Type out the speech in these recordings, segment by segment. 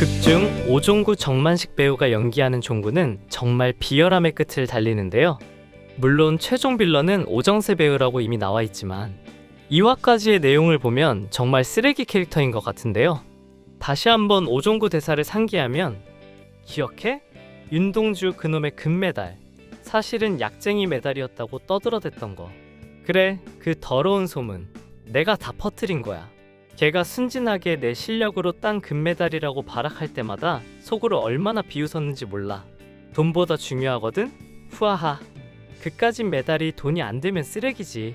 극중 오종구 정만식 배우가 연기하는 종구는 정말 비열함의 끝을 달리는데요. 물론 최종 빌런은 오정세 배우라고 이미 나와 있지만 2화까지의 내용을 보면 정말 쓰레기 캐릭터인 것 같은데요. 다시 한번 오종구 대사를 상기하면 기억해? 윤동주 그놈의 금메달 사실은 약쟁이 메달이었다고 떠들어댔던 거. 그래, 그 더러운 소문 내가 다 퍼뜨린 거야. 걔가 순진하게 내 실력으로 딴 금메달이라고 발악할 때마다 속으로 얼마나 비웃었는지 몰라. 돈보다 중요하거든? 후하하. 그까진 메달이 돈이 안 되면 쓰레기지.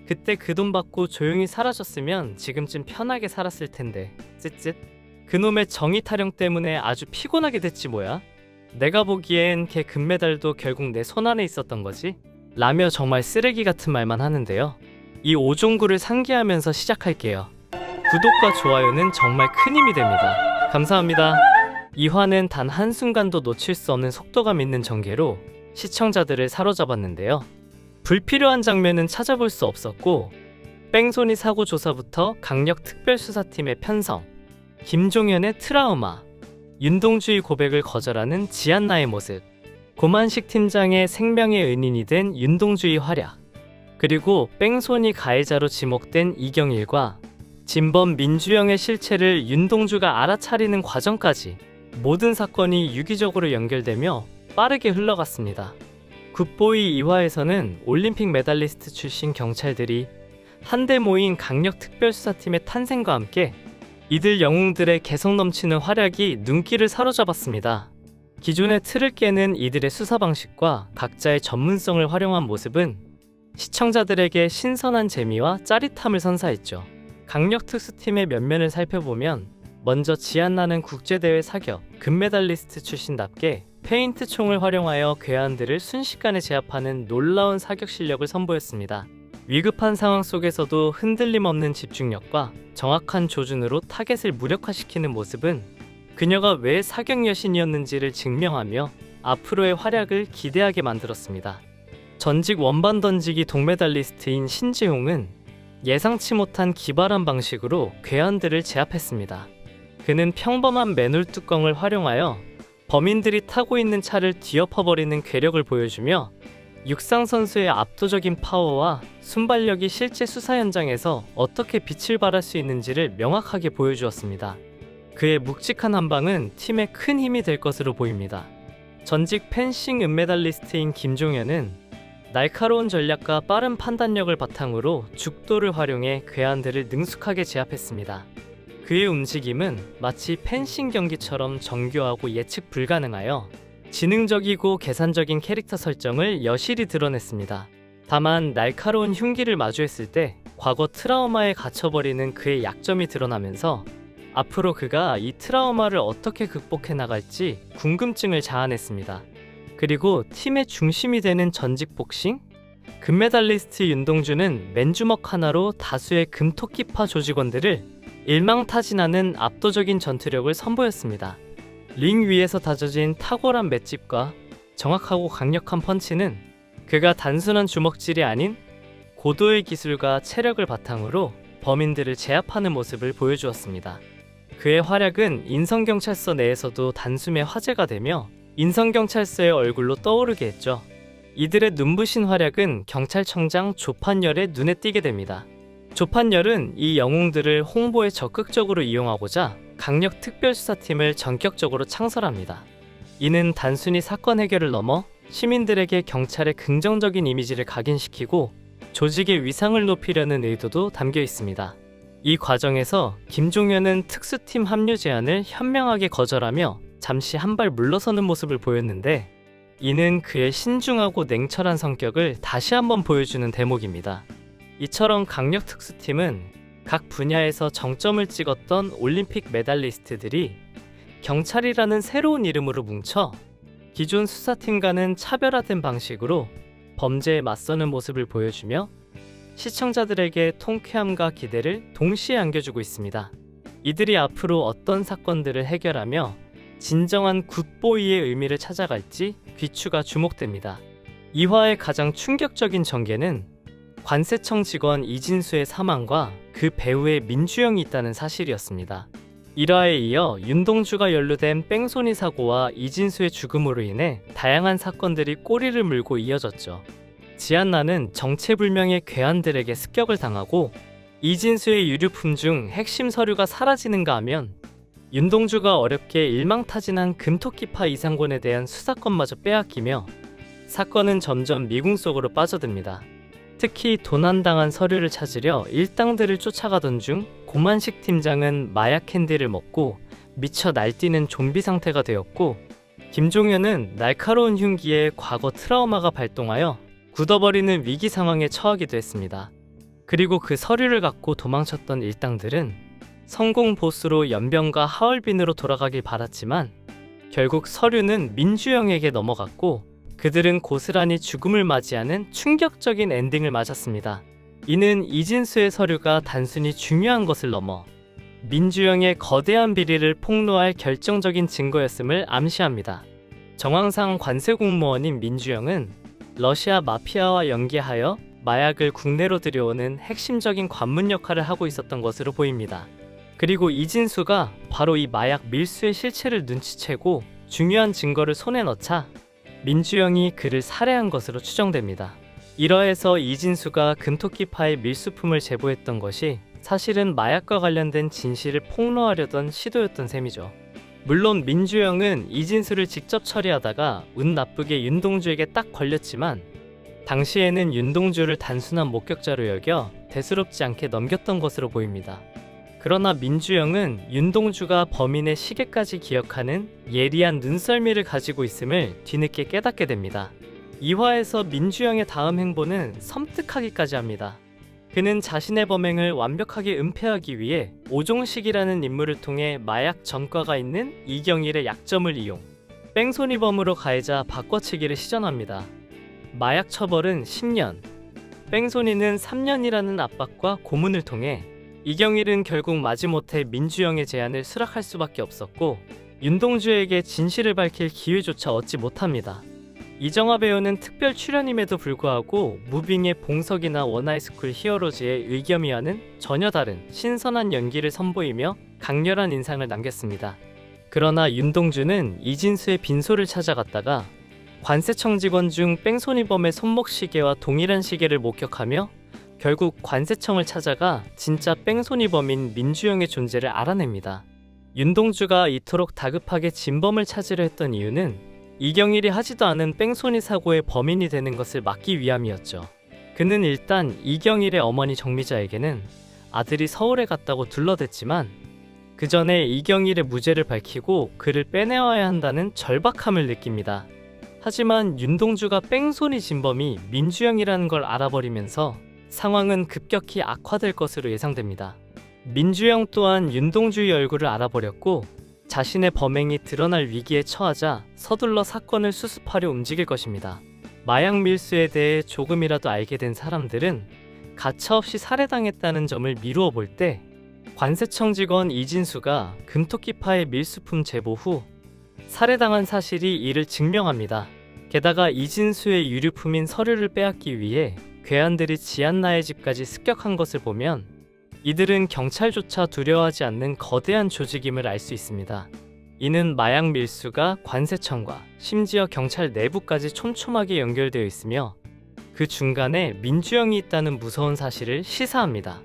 그때 그 돈 받고 조용히 사라졌으면 지금쯤 편하게 살았을 텐데. 쯧쯧. 그놈의 정의 타령 때문에 아주 피곤하게 됐지 뭐야. 내가 보기엔 걔 금메달도 결국 내 손안에 있었던 거지. 라며 정말 쓰레기 같은 말만 하는데요. 이 오종구를 상기하면서 시작할게요. 구독과 좋아요는 정말 큰 힘이 됩니다. 감사합니다. 2화는 단 한순간도 놓칠 수 없는 속도감 있는 전개로 시청자들을 사로잡았는데요. 불필요한 장면은 찾아볼 수 없었고 뺑소니 사고 조사부터 강력 특별수사팀의 편성, 김종현의 트라우마, 윤동주의 고백을 거절하는 지안나의 모습, 고만식 팀장의 생명의 은인이 된 윤동주의 활약, 그리고 뺑소니 가해자로 지목된 이경일과 진범 민주영의 실체를 윤동주가 알아차리는 과정까지 모든 사건이 유기적으로 연결되며 빠르게 흘러갔습니다. 굿보이 2화에서는 올림픽 메달리스트 출신 경찰들이 한데 모인 강력 특별수사팀의 탄생과 함께 이들 영웅들의 개성 넘치는 활약이 눈길을 사로잡았습니다. 기존의 틀을 깨는 이들의 수사 방식과 각자의 전문성을 활용한 모습은 시청자들에게 신선한 재미와 짜릿함을 선사했죠. 강력 특수팀의 면면을 살펴보면 먼저 지안나는 국제대회 사격 금메달리스트 출신답게 페인트 총을 활용하여 괴한들을 순식간에 제압하는 놀라운 사격 실력을 선보였습니다. 위급한 상황 속에서도 흔들림 없는 집중력과 정확한 조준으로 타겟을 무력화시키는 모습은 그녀가 왜 사격 여신이었는지를 증명하며 앞으로의 활약을 기대하게 만들었습니다. 전직 원반 던지기 동메달리스트인 신지용은 예상치 못한 기발한 방식으로 괴한들을 제압했습니다. 그는 평범한 맨홀 뚜껑을 활용하여 범인들이 타고 있는 차를 뒤엎어버리는 괴력을 보여주며 육상 선수의 압도적인 파워와 순발력이 실제 수사 현장에서 어떻게 빛을 발할 수 있는지를 명확하게 보여주었습니다. 그의 묵직한 한방은 팀에 큰 힘이 될 것으로 보입니다. 전직 펜싱 은메달리스트인 김종현은 날카로운 전략과 빠른 판단력을 바탕으로 죽도를 활용해 괴한들을 능숙하게 제압했습니다. 그의 움직임은 마치 펜싱 경기처럼 정교하고 예측 불가능하여 지능적이고 계산적인 캐릭터 설정을 여실히 드러냈습니다. 다만 날카로운 흉기를 마주했을 때 과거 트라우마에 갇혀버리는 그의 약점이 드러나면서 앞으로 그가 이 트라우마를 어떻게 극복해 나갈지 궁금증을 자아냈습니다. 그리고 팀의 중심이 되는 전직 복싱? 금메달리스트 윤동주는 맨주먹 하나로 다수의 금토끼파 조직원들을 일망타진하는 압도적인 전투력을 선보였습니다. 링 위에서 다져진 탁월한 맷집과 정확하고 강력한 펀치는 그가 단순한 주먹질이 아닌 고도의 기술과 체력을 바탕으로 범인들을 제압하는 모습을 보여주었습니다. 그의 활약은 인성경찰서 내에서도 단숨에 화제가 되며 인성경찰서의 얼굴로 떠오르게 했죠. 이들의 눈부신 활약은 경찰청장 조판열의 눈에 띄게 됩니다. 조판열은 이 영웅들을 홍보에 적극적으로 이용하고자 강력 특별수사팀을 전격적으로 창설합니다. 이는 단순히 사건 해결을 넘어 시민들에게 경찰의 긍정적인 이미지를 각인시키고 조직의 위상을 높이려는 의도도 담겨 있습니다. 이 과정에서 김종현은 특수팀 합류 제안을 현명하게 거절하며 잠시 한 발 물러서는 모습을 보였는데 이는 그의 신중하고 냉철한 성격을 다시 한번 보여주는 대목입니다. 이처럼 강력 특수팀은 각 분야에서 정점을 찍었던 올림픽 메달리스트들이 경찰이라는 새로운 이름으로 뭉쳐 기존 수사팀과는 차별화된 방식으로 범죄에 맞서는 모습을 보여주며 시청자들에게 통쾌함과 기대를 동시에 안겨주고 있습니다. 이들이 앞으로 어떤 사건들을 해결하며 진정한 굿보이의 의미를 찾아갈지 귀추가 주목됩니다. 2화의 가장 충격적인 전개는 관세청 직원 이진수의 사망과 그 배우의 민주영이 있다는 사실이었습니다. 일화에 이어 윤동주가 연루된 뺑소니 사고와 이진수의 죽음으로 인해 다양한 사건들이 꼬리를 물고 이어졌죠. 지안나는 정체불명의 괴한들에게 습격을 당하고 이진수의 유류품 중 핵심 서류가 사라지는가 하면 윤동주가 어렵게 일망타진한 금토끼파 이상권에 대한 수사권마저 빼앗기며 사건은 점점 미궁 속으로 빠져듭니다. 특히 도난당한 서류를 찾으려 일당들을 쫓아가던 중 고만식 팀장은 마약 캔디를 먹고 미쳐 날뛰는 좀비 상태가 되었고, 김종현은 날카로운 흉기에 과거 트라우마가 발동하여 굳어버리는 위기 상황에 처하기도 했습니다. 그리고 그 서류를 갖고 도망쳤던 일당들은 성공 보스로 연병과 하얼빈으로 돌아가길 바랐지만 결국 서류는 민주영에게 넘어갔고 그들은 고스란히 죽음을 맞이하는 충격적인 엔딩을 맞았습니다. 이는 이진수의 서류가 단순히 중요한 것을 넘어 민주영의 거대한 비리를 폭로할 결정적인 증거였음을 암시합니다. 정황상 관세 공무원인 민주영은 러시아 마피아와 연계하여 마약을 국내로 들여오는 핵심적인 관문 역할을 하고 있었던 것으로 보입니다. 그리고 이진수가 바로 이 마약 밀수의 실체를 눈치채고 중요한 증거를 손에 넣자 민주영이 그를 살해한 것으로 추정됩니다. 이러해서 이진수가 금토끼파의 밀수품을 제보했던 것이 사실은 마약과 관련된 진실을 폭로하려던 시도였던 셈이죠. 물론 민주영은 이진수를 직접 처리하다가 운 나쁘게 윤동주에게 딱 걸렸지만 당시에는 윤동주를 단순한 목격자로 여겨 대수롭지 않게 넘겼던 것으로 보입니다. 그러나 민주영은 윤동주가 범인의 시계까지 기억하는 예리한 눈썰미를 가지고 있음을 뒤늦게 깨닫게 됩니다. 이화에서 민주영의 다음 행보는 섬뜩하기까지 합니다. 그는 자신의 범행을 완벽하게 은폐하기 위해 오종식이라는 인물을 통해 마약 전과가 있는 이경일의 약점을 이용 뺑소니범으로 가해자 바꿔치기를 시전합니다. 마약 처벌은 10년, 뺑소니는 3년이라는 압박과 고문을 통해 이경일은 결국 마지못해 민주영의 제안을 수락할 수밖에 없었고 윤동주에게 진실을 밝힐 기회조차 얻지 못합니다. 이정아 배우는 특별 출연임에도 불구하고 무빙의 봉석이나 원하이스쿨 히어로즈의 의겸이와는 전혀 다른 신선한 연기를 선보이며 강렬한 인상을 남겼습니다. 그러나 윤동주는 이진수의 빈소를 찾아갔다가 관세청 직원 중 뺑소니범의 손목 시계와 동일한 시계를 목격하며 결국 관세청을 찾아가 진짜 뺑소니범인 민주영의 존재를 알아냅니다. 윤동주가 이토록 다급하게 진범을 찾으려 했던 이유는 이경일이 하지도 않은 뺑소니 사고의 범인이 되는 것을 막기 위함이었죠. 그는 일단 이경일의 어머니 정미자에게는 아들이 서울에 갔다고 둘러댔지만 그 전에 이경일의 무죄를 밝히고 그를 빼내와야 한다는 절박함을 느낍니다. 하지만 윤동주가 뺑소니 진범이 민주영이라는 걸 알아버리면서 상황은 급격히 악화될 것으로 예상됩니다. 민주영 또한 윤동주의 얼굴을 알아버렸고 자신의 범행이 드러날 위기에 처하자 서둘러 사건을 수습하려 움직일 것입니다. 마약 밀수에 대해 조금이라도 알게 된 사람들은 가차없이 살해당했다는 점을 미루어 볼 때 관세청 직원 이진수가 금토끼파의 밀수품 제보 후 살해당한 사실이 이를 증명합니다. 게다가 이진수의 유류품인 서류를 빼앗기 위해 괴한들이 지안나의 집까지 습격한 것을 보면 이들은 경찰조차 두려워하지 않는 거대한 조직임을 알 수 있습니다. 이는 마약 밀수가 관세청과 심지어 경찰 내부까지 촘촘하게 연결되어 있으며 그 중간에 민주영이 있다는 무서운 사실을 시사합니다.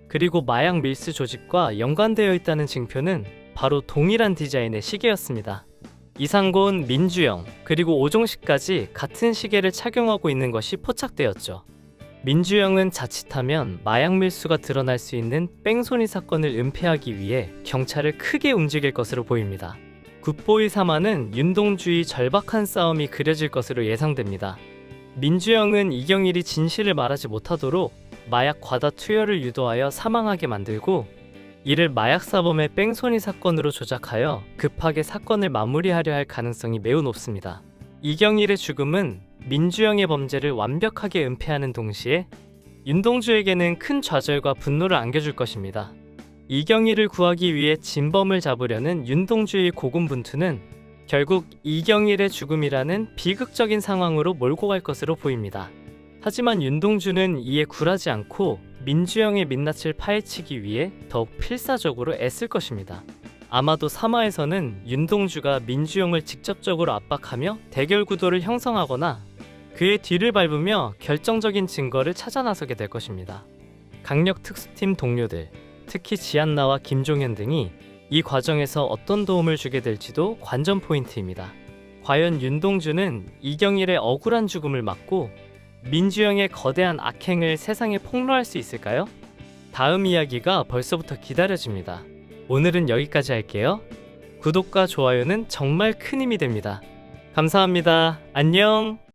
그리고 마약 밀수 조직과 연관되어 있다는 증표는 바로 동일한 디자인의 시계였습니다. 이상곤, 민주영, 그리고 오종식까지 같은 시계를 착용하고 있는 것이 포착되었죠. 민주영은 자칫하면 마약 밀수가 드러날 수 있는 뺑소니 사건을 은폐하기 위해 경찰을 크게 움직일 것으로 보입니다. 굿보이 사마는 윤동주의 절박한 싸움이 그려질 것으로 예상됩니다. 민주영은 이경일이 진실을 말하지 못하도록 마약 과다 투여를 유도하여 사망하게 만들고 이를 마약사범의 뺑소니 사건으로 조작하여 급하게 사건을 마무리하려 할 가능성이 매우 높습니다. 이경일의 죽음은 민주영의 범죄를 완벽하게 은폐하는 동시에 윤동주에게는 큰 좌절과 분노를 안겨줄 것입니다. 이경일을 구하기 위해 진범을 잡으려는 윤동주의 고군분투는 결국 이경일의 죽음이라는 비극적인 상황으로 몰고 갈 것으로 보입니다. 하지만 윤동주는 이에 굴하지 않고 민주영의 민낯을 파헤치기 위해 더욱 필사적으로 애쓸 것입니다. 아마도 3화에서는 윤동주가 민주영을 직접적으로 압박하며 대결 구도를 형성하거나 그의 뒤를 밟으며 결정적인 증거를 찾아 나서게 될 것입니다. 강력 특수팀 동료들, 특히 지안나와 김종현 등이 이 과정에서 어떤 도움을 주게 될지도 관전 포인트입니다. 과연 윤동주는 이경일의 억울한 죽음을 막고 민주영의 거대한 악행을 세상에 폭로할 수 있을까요? 다음 이야기가 벌써부터 기다려집니다. 오늘은 여기까지 할게요. 구독과 좋아요는 정말 큰 힘이 됩니다. 감사합니다. 안녕!